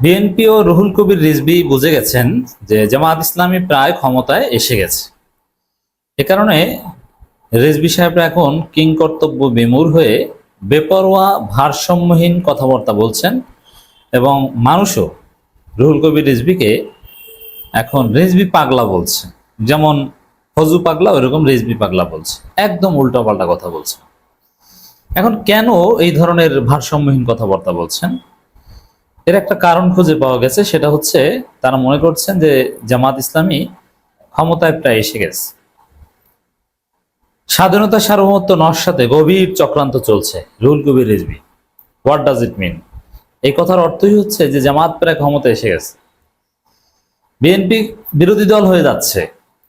BNP ও রুহুল কবির রিজভী বুঝে গেছেন যে জামায়াত ইসলামী প্রায় ক্ষমতায় এসে গেছে। এ কারণে রিজভী সাহেবরা এখন কিংকর্তব্য বিমূঢ় হয়ে বেপরোয়া ভারসাম্যহীন কথাবার্তা বলছেন এবং মানুষও রুহুল কবির রিজভীকে এখন রিজভী পাগলা বলছে। যেমন ফজু পাগলা ওইরকম রিজভী পাগলা বলছে, একদম উল্টাপাল্টা কথা বলছে। এখন কেন এই ধরনের ভারসাম্যহীন কথাবার্তা বলছেন, এর একটা কারণ খুঁজে পাওয়া গেছে। সেটা হচ্ছে তারা মনে করছেন যে জামাত ইসলামী ক্ষমতায় প্রায় এসে গেছে। স্বাধীনতা সার্বভৌমত্ব নস্যাতে গভীর চক্রান্ত চলছে Ruhul Kabir Rizvi. What does it মিন? এই কথার অর্থই হচ্ছে যে জামাত প্রায় ক্ষমতায় এসে গেছে, বিএনপি বিরোধী দল হয়ে যাচ্ছে।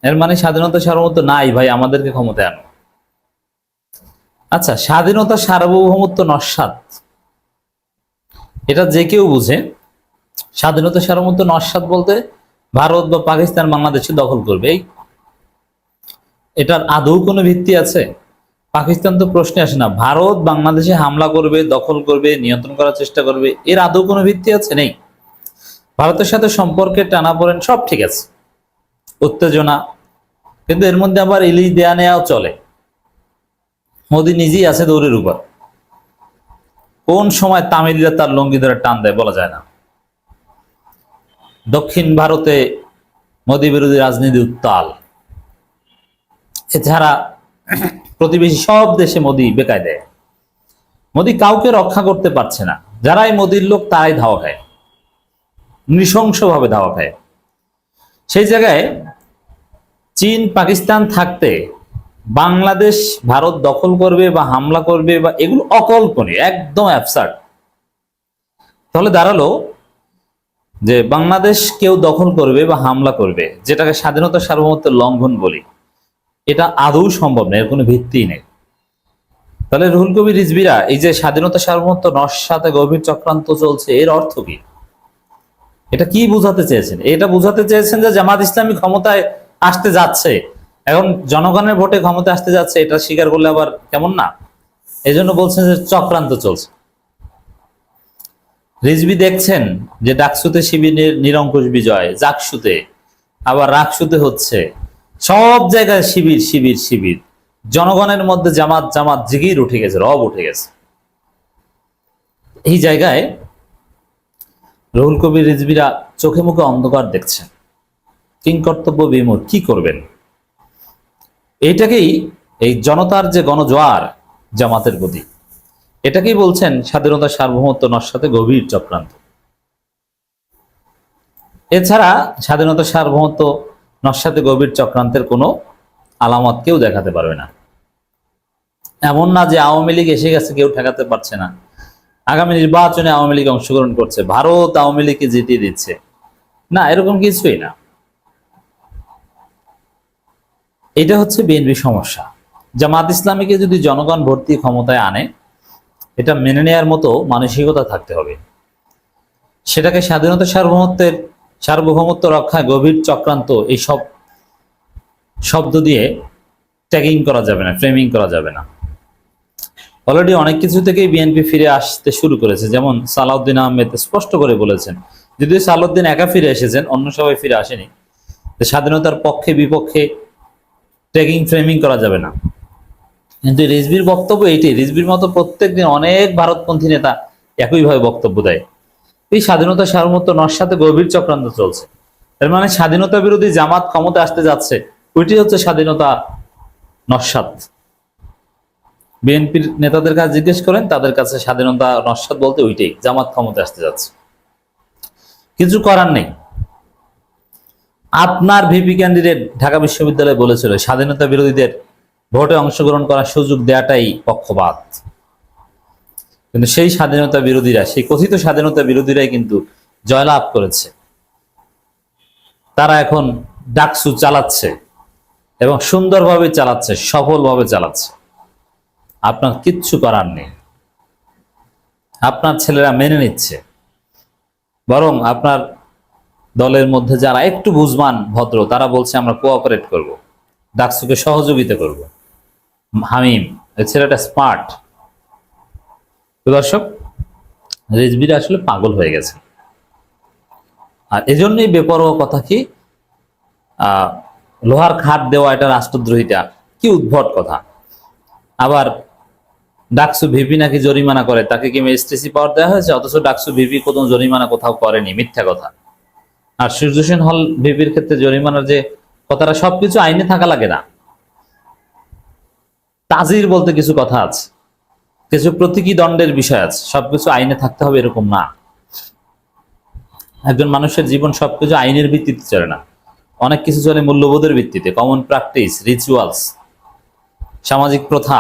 এর মানে স্বাধীনতা সার্বভৌমত্ব নাই ভাই, আমাদেরকে ক্ষমতায় আনো। আচ্ছা, স্বাধীনতা সার্বভৌমত্ব নস্যাৎ, এটা যে কেউ বুঝে। স্বাধীনতা সার্বভৌমত্ব নস্যাৎ বলতে ভারত বা পাকিস্তান বাংলাদেশে দখল করবে, এটার আদৌ কোনো ভিত্তি আছে? পাকিস্তান তো প্রশ্নে আসে না। ভারত বাংলাদেশে হামলা করবে, দখল করবে, নিয়ন্ত্রণ করার চেষ্টা করবে, এর আদৌ কোনো ভিত্তি আছে? নেই। ভারতের সাথে সম্পর্কে টানাপোড়েন সব ঠিক আছে, উত্তেজনা, কিন্তু এর মধ্যে আবার ইলিশ দেয়া নেয়াও চলে। মোদী নিজেই আছে দৌড়ের উপর, কোন সময় তামিলিরা তার লঙ্গি ধরে টান দেয় বলা যায় না। দক্ষিণ ভারতে মোদী বিরোধী রাজনীতি উত্তাল। এছাড়া প্রতিবেশী সব দেশে মোদী বেকায় দেয়। মোদী কাউকে রক্ষা করতে পারছে না। যারাই মোদীর লোক তারাই ধাওয়া খায়, নৃশংসভাবে ধাওয়া খায়। সেই জায়গায় চীন পাকিস্তান থাকতে বাংলাদেশ ভারত দখল করবে বা হামলা করবে বা এগুলো অকল্পনীয়, একদম অ্যাবসার্ড। তাহলে দাঁড়ালো যে বাংলাদেশ কেউ দখল করবে বা হামলা করবে, যেটাকে স্বাধীনতা সার্বভৌমত্বের লঙ্ঘন বলি, এটা আদৌ সম্ভব না, এর কোনো ভিত্তি নেই। তাহলে রুহুল কবির রিজভীরা এই যে স্বাধীনতা সার্বভৌমত্ব নস্যাতে গভীর চক্রান্ত চলছে, এর অর্থ কি? এটা কি বুঝাতে চেয়েছেন? এটা বুঝাতে চেয়েছেন যে জামাত ইসলামী ক্ষমতায় আসতে যাচ্ছে, এখন জনগণের ভোটে ক্ষমতায় আসতে যাচ্ছে, এটা স্বীকার করলে আবার কেমন না? এই জন্য বলছেন যে চক্রান্ত চলছে। রিজভী দেখছেন যে ডাকসুতে শিবিরের নিরঙ্কুশ বিজয়, জাকসুতে আবার রাকসুতে হচ্ছে, সব জায়গায় শিবির শিবির শিবির। জনগণের মধ্যে জামাত জামাত জিগির উঠে গেছে, রব উঠে গেছে। এই জায়গায় রুহুল কবির রিজভীরা চোখে মুখে অন্ধকার দেখছেন, কিংকর্তব্য বিমূঢ়। কি করবেন? এইটাকেই, এই জনতার যে গণজোয়ার জামাতের প্রতি, এটাকেই বলছেন স্বাধীনতা সার্বভৌমত্ব নস্যাতে গভীর চক্রান্ত। এছাড়া স্বাধীনতা সার্বভৌমত্ব নস্যাতে গভীর চক্রান্তের কোনো আলামত কেউ দেখাতে পারবে না। এমন না যে আওয়ামী লীগ এসে গেছে, কেউ ঠেকাতে পারছে না। আগামী নির্বাচনে আওয়ামী লীগ অংশগ্রহণ করছে, ভারত আওয়ামী লীগকে জিতিয়ে দিচ্ছে, না, এরকম কিছুই না। এটা হচ্ছে বিএনপি সমস্যা। জামাত ইসলামীকে যদি জনগণ ভর্তি ক্ষমতায় আনে, এটা মেনে নেয়ার মতো মানসিকতা থাকতে হবে। সেটাকে স্বাধীনতা সার্বভৌমত্ব রক্ষায় গভীর চক্রান্ত এই সব শব্দ দিয়ে ট্যাগিং করা যাবে না, ফ্রেমিং করা যাবে না। অলরেডি অনেক কিছু থেকেই বিএনপি ফিরে আসতে শুরু করেছে। যেমন সালাউদ্দিন আহমেদ স্পষ্ট করে বলেছেন, যদিও সালাউদ্দিন একা ফিরে এসেছেন, অন্য সবাই ফিরে আসেনি, যে স্বাধীনতার পক্ষে বিপক্ষে ট্যাগিং ফ্রেমিং করা যাবে না। কিন্তু রিজভীর বক্তব্য এইটি। রিজভীর মতো প্রত্যেকদিন অনেক ভারতপন্থী নেতা একইভাবে বক্তব্য দেয়, এই স্বাধীনতা সার্বভৌমত্ব নস্যাতে গভীর চক্রান্ত চলছে। এর মানে স্বাধীনতা বিরোধী জামাত ক্ষমতা আসতে যাচ্ছে, ওইটি হচ্ছে স্বাধীনতা নস্যাৎ। বিএনপির নেতাদের কাছে জিজ্ঞেস করেন, তাদের কাছে স্বাধীনতা নস্যাৎ বলতে ওইটাই, জামাত ক্ষমতা আসতে যাচ্ছে। কিছু করার নেই। আপনার ভিপি ক্যান্ডিডেট ঢাকা বিশ্ববিদ্যালয়ে বলেছিল স্বাধীনতা বিরোধীদের ভোটে অংশগ্রহণ করার সুযোগ দেওয়াটাই পক্ষপাত। কিন্তু সেই স্বাধীনতা বিরোধীরা, সেই কথিত স্বাধীনতা বিরোধীরাই কিন্তু জয়লাভ করেছে। তারা এখন ডাকসু চালাচ্ছে এবং সুন্দরভাবে চালাচ্ছে, সফলভাবে চালাচ্ছে। আপনার কিচ্ছু করার নেই। আপনার ছেলেরা মেনে নিচ্ছে, বরং আপনার দলের মধ্যে যারা একটু বুঝবান ভদ্র, তারা বলছে আমরা কোঅপারেট করব, ডাকসুকে সহযোগিতা করব। হামিম, এই ছেলেটা স্মার্ট। দর্শক, রিজভীরা আসলে পাগল হয়ে গেছে। আর এজন্যই বেপরোয়া কথা কি লোহার খাট দেওয়া এটা রাষ্ট্রদ্রোহিতা, কি উদ্ভট কথা। আবার ডাকসু ভিপি নাকি জরিমানা করে, তাকে কি ম্যাজিস্ট্রেসি পাওয়ার দেওয়া হয়েছে? অথচ ডাকসু ভিপি কোনো জরিমানা কোথাও করেনি, মিথ্যা কথা। আর সূর্য সেন হল ভিপির ক্ষেত্রে জরিমানার যে কথাটা, সবকিছু আইনে থাকা লাগে না। তাজির বলতে কিছু কথা আছে, কিছু প্রতীকী দণ্ডের বিষয় আছে, সবকিছু আইনে থাকতে হবে এরকম না। একজন মানুষের জীবন সবকিছু আইনের ভিত্তিতে চলে না, অনেক কিছু চলে মূল্যবোধের ভিত্তিতে, কমন প্র্যাকটিস, রিচুয়ালস, সামাজিক প্রথা।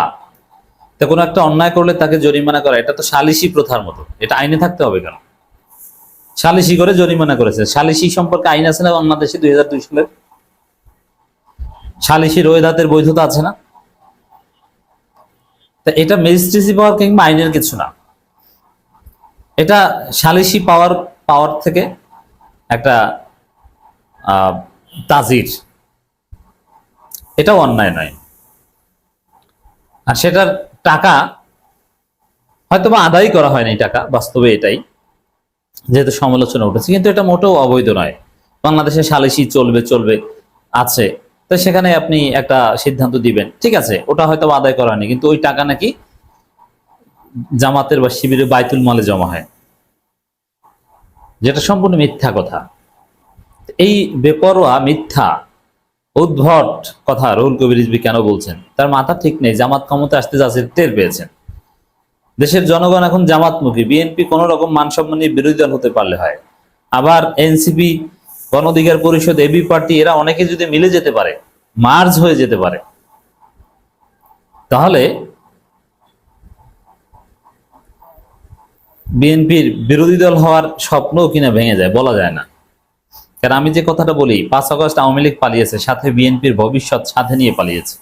তা কোনো একটা অন্যায় করলে তাকে জরিমানা করা, এটা তো সালিসি প্রথার মতো, এটা আইনে থাকতে হবে কেন? সালিসি করে জরিমানা করেছে, সালিসি সম্পর্কে আইন আছে না বাংলাদেশে 2002 সালের? সালিসি রোয়েদাতের বৈধতা আছে না? তা এটা ম্যাজিস্ট্রেসি পাওয়ার কিংবা আইনের কিছু না, এটা সালিসি পাওয়ার থেকে একটা তাজির, এটাও অন্যায় নয়। আর সেটার টাকা হয়তো বা আদায় করা হয়নি, টাকা বাস্তবে এটাই, যেহেতু সমালোচনা উঠেছে, কিন্তু এটা মোটেও অবৈধ নয়। বাংলাদেশে সালিসি চলবে আছে, তো সেখানে আপনি একটা সিদ্ধান্ত দিবেন, ঠিক আছে, ওটা হয়তো আদায় করা হয়নি, কিন্তু ওই টাকা নাকি জামাতের বা শিবিরের বাইতুল মালে জমা হয়, যেটা সম্পূর্ণ মিথ্যা কথা। এই বেপরোয়া মিথ্যা উদ্ভট কথা রুহুল কবির রিজভী কেন বলছেন? তার মাথা ঠিক নেই। জামাত ক্ষমতা আসতে যাচ্ছে টের পেয়েছেন, দেশের জনগণ এখন জামাতমুখী। বিএনপি কোন রকম মান সম্মান নিয়ে বিরোধী দল হতে পারলে হয়, আবার এনসিপি, গণ অধিকার পরিষদ, এবি পার্টি, এরা অনেকে যদি মিলে যেতে পারে, মার্জ হয়ে যেতে পারে, তাহলে বিএনপির বিরোধী দল হওয়ার স্বপ্নও কিনা ভেঙে যায়, বলা যায় না। কারণ আমি যে কথাটা বলি, 5 আগস্ট আওয়ামী লীগ পালিয়েছে, সাথে বিএনপির ভবিষ্যৎ সাথে নিয়ে পালিয়েছে।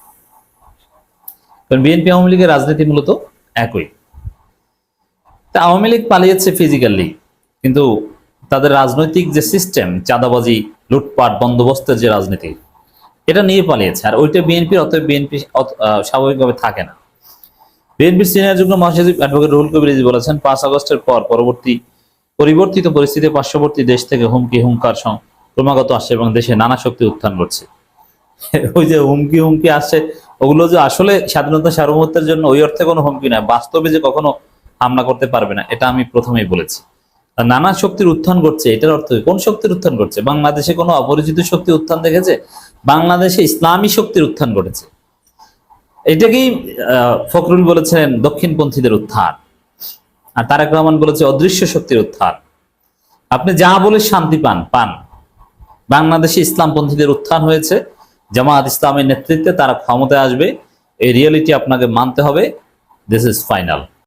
কারণ বিএনপি আওয়ামী লীগের রাজনীতি মূলত একই। তা আওয়ামী লীগ পালিয়েছে ফিজিক্যালি, কিন্তু তাদের রাজনৈতিক যে সিস্টেম, চাঁদাবাজি, লুটপাট, বন্দোবস্তের যে রাজনীতি, এটা নিয়ে পালিয়েছে। আর ওইটা বিএনপির, অতএব বিএনপি স্বাভাবিকভাবে থাকে না। বিএনপির সিনিয়র যুগ্ম মহাসচিব অ্যাডভোকেট রুহুল কবির রিজভী বলেছেন, 5 আগস্টের পর পরিবর্তিত পরিস্থিতি পার্শ্ববর্তী দেশ থেকে হুমকার ক্রমাগত আসছে এবং দেশে নানা শক্তি উত্থান করছে। ওই যে হুমকি আসছে, ওগুলো যে আসলে স্বাধীনতা সার্বভৌমত্বের জন্য ওই অর্থে কোনো হুমকি নয়, বাস্তবে যে কখনো হামলা করতে পারবে না, এটা আমি প্রথমেই বলেছি। নানা শক্তির উত্থান ঘটছে, এটার অর্থ কোন শক্তির উত্থান ঘটছে? বাংলাদেশে কোনো অপরিচিত শক্তির উত্থান দেখেছে? বাংলাদেশে ইসলামী শক্তির উত্থান ঘটেছে। এটাকেই ফখরুল বলেছেন দক্ষিণপন্থীদের উত্থান, আর তারেক রহমান বলেছে অদৃশ্য শক্তির উত্থান। আপনি যা বলে শান্তি পান। বাংলাদেশে ইসলামপন্থীদের উত্থান হয়েছে, জামাত ইসলামের নেতৃত্বে তারা ক্ষমতায় আসবে, এই রিয়েলিটি আপনাকে মানতে হবে। This is final.